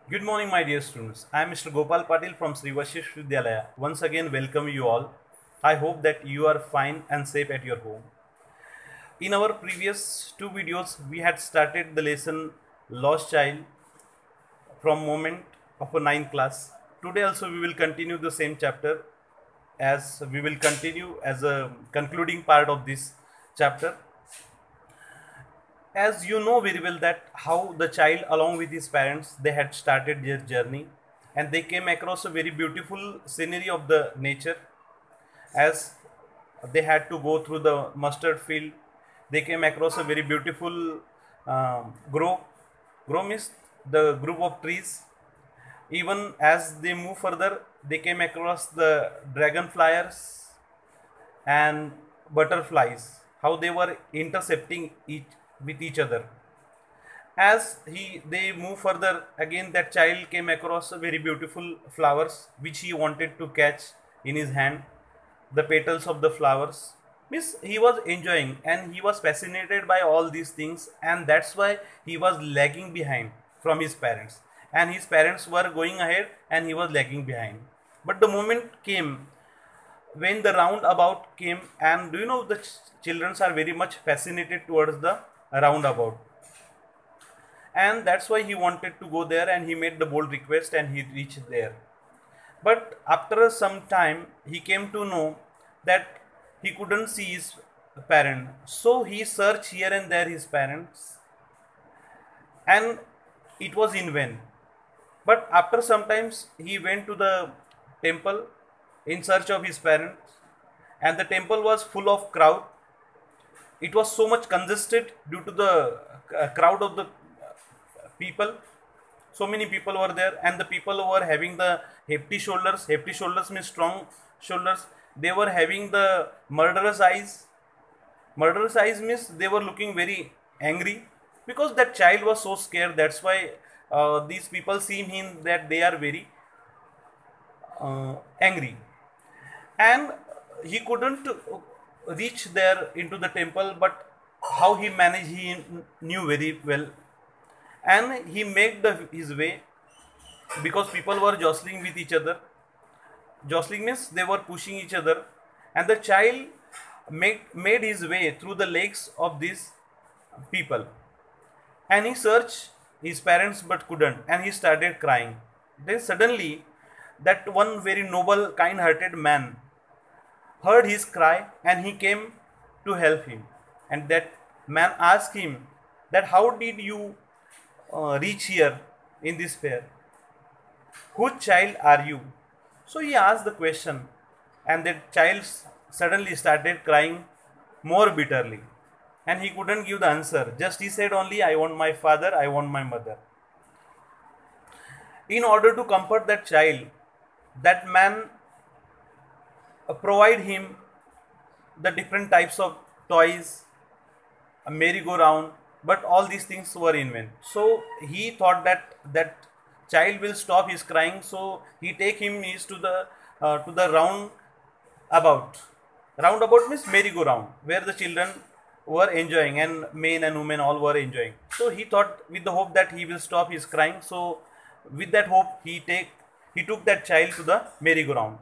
Good morning, my dear students. I am Mr. Gopal Patil from Sri Vashish Vidyalaya. Once again, welcome you all. I hope that you are fine and safe at your home. In our previous two videos, we had started the lesson Lost Child from moment of a ninth class. Today also we will continue the same chapter as we will continue as a concluding part of this chapter. As you know very well that how the child along with his parents they had started their journey, and they came across a very beautiful scenery of the nature. As they had to go through the mustard field, they came across a very beautiful grove means the group of trees. Even as they move further, they came across the dragonflies and butterflies, how they were intercepting each with each other. As they move further, again that child came across a very beautiful flowers which he wanted to catch in his hand, the petals of the flowers. Means he was enjoying and he was fascinated by all these things, and that's why he was lagging behind from his parents, and his parents were going ahead and he was lagging behind. But the moment came when the roundabout came, and do you know the children are very much fascinated towards the roundabout, and that's why he wanted to go there and he made the bold request and he reached there. But after some time he came to know that he couldn't see his parent, so he searched here and there his parents, and it was in vain. But after some times he went to the temple in search of his parents, and the temple was full of crowd. It was so much congested due to the crowd of the people. So many people were there, and the people were having the hefty shoulders. Hefty shoulders means strong shoulders. They were having the murderous eyes. Murderous eyes means they were looking very angry, because that child was so scared. That's why these people seem him that they are very angry, and he couldn't reach there into the temple. But how he managed, he knew very well, and he made his way, because people were jostling with each other. Jostling means they were pushing each other, and the child made his way through the legs of these people, and he searched his parents but couldn't, and he started crying. Then suddenly that one very noble kind hearted man heard his cry, and he came to help him. And that man asked him that how did you reach here in this fair? Whose child are you? So he asked the question, and the child suddenly started crying more bitterly, and he couldn't give the answer. Just he said only, I want my father, I want my mother. In order to comfort that child, that man provide him the different types of toys, a merry-go-round, but all these things were in vain. So he thought that that child will stop his crying, so he take him is to the roundabout. Roundabout means merry-go-round, where the children were enjoying, and men and women all were enjoying. So he thought with the hope that he will stop his crying. So with that hope, he took that child to the merry-go-round.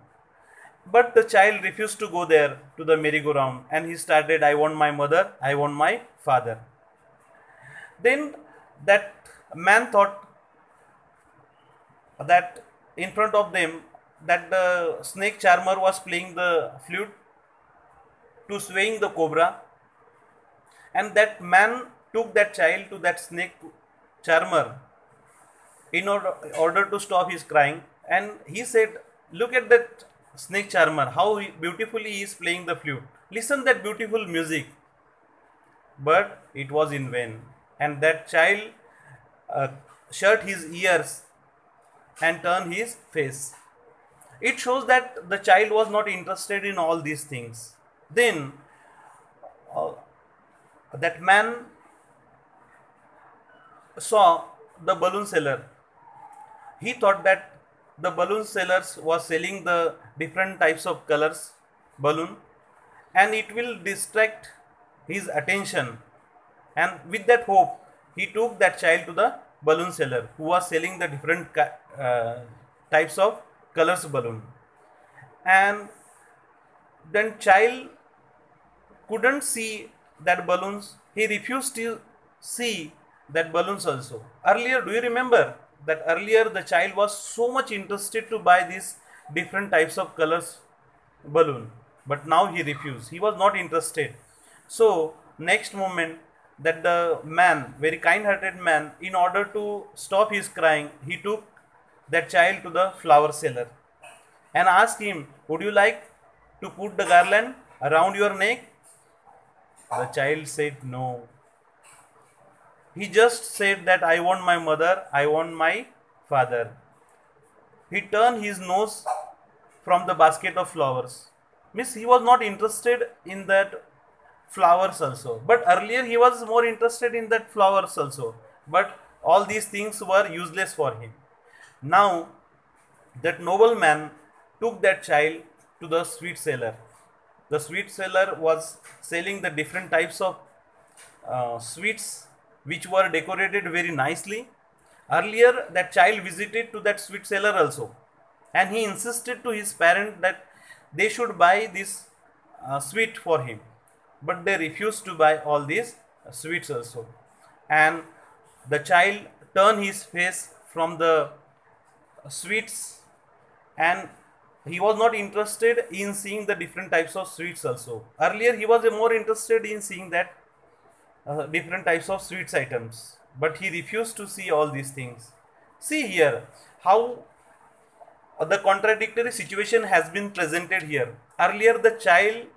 But the child refused to go there to the merry-go-round, and he started, I want my mother, I want my father. Then that man thought that in front of them that the snake charmer was playing the flute to swaying the cobra, and that man took that child to that snake charmer in order to stop his crying, and he said, look at that snake charmer, how beautifully he is playing the flute, listen that beautiful music. But it was in vain, and that child uh, shut his ears and turned his face. It shows that the child was not interested in all these things. Then uh, that man saw the balloon seller. He thought that the balloon sellers was selling the different types of colors balloon, and it will distract his attention. And with that hope, he took that child to the balloon seller who was selling the different types of colors balloon. And then child couldn't see that balloons. He refused to see that balloons also. Earlier, do you remember that earlier the child was so much interested to buy these different types of colors balloon, but now he refused. He was not interested. So next moment, that the man, very kind-hearted man, in order to stop his crying, he took that child to the flower seller and asked him, would you like to put the garland around your neck? The child said no. He just said that I want my mother, I want my father. He turned his nose from the basket of flowers. Means he was not interested in that flowers also. But earlier he was more interested in that flowers also. But all these things were useless for him. Now that nobleman took that child to the sweet seller. The sweet seller was selling the different types of sweets which were decorated very nicely. Earlier that child visited to that sweet seller also, and he insisted to his parent that they should buy this sweet for him, but they refused to buy all these sweets also. And the child turned his face from the sweets, and he was not interested in seeing the different types of sweets also. Earlier he was more interested in seeing that different types of sweets items, but he refused to see all these things. See here how the contradictory situation has been presented here. Earlier the child,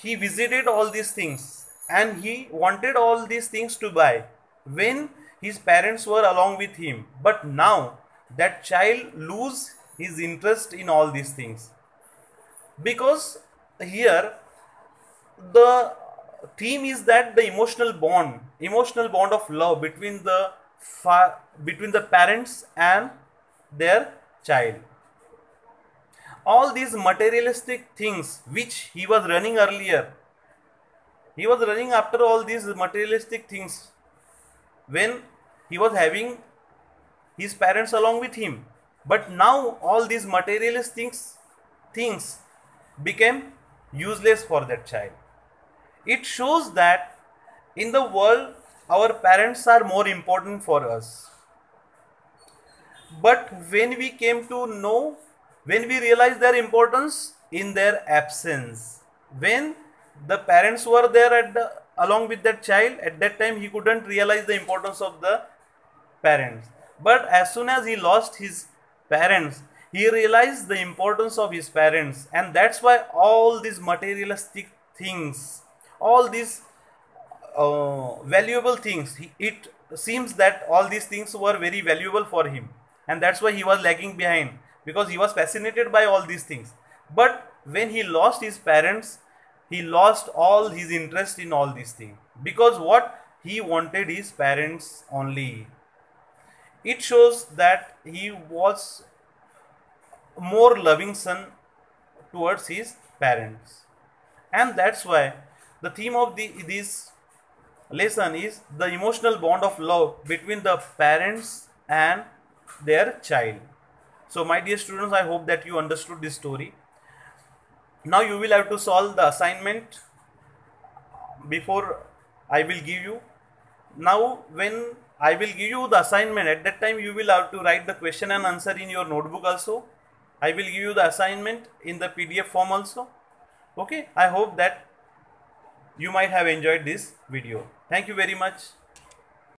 he visited all these things and he wanted all these things to buy when his parents were along with him, but now that child lose his interest in all these things, because here the theme is that the emotional bond of love between the parents and their child. All these materialistic things which he was running earlier, he was running after all these materialistic things when he was having his parents along with him, but now all these materialistic things became useless for that child. It shows that in the world our parents are more important for us. But when we came to know, when we realized their importance in their absence, when the parents were there along with that child, at that time he couldn't realize the importance of the parents. But as soon as he lost his parents, he realized the importance of his parents, and that's why all these materialistic things, all these valuable things, it seems that all these things were very valuable for him, and that's why he was lagging behind, because he was fascinated by all these things. But when he lost his parents, he lost all his interest in all these things, because what he wanted his parents only. It shows that he was more loving son towards his parents, and that's why the theme of this lesson is the emotional bond of love between the parents and their child. So my dear students, I hope that you understood this story. Now you will have to solve the assignment before I will give you. Now when I will give you the assignment, at that time you will have to write the question and answer in your notebook also. I will give you the assignment in the PDF form also. Okay, I hope that you might have enjoyed this video. Thank you very much.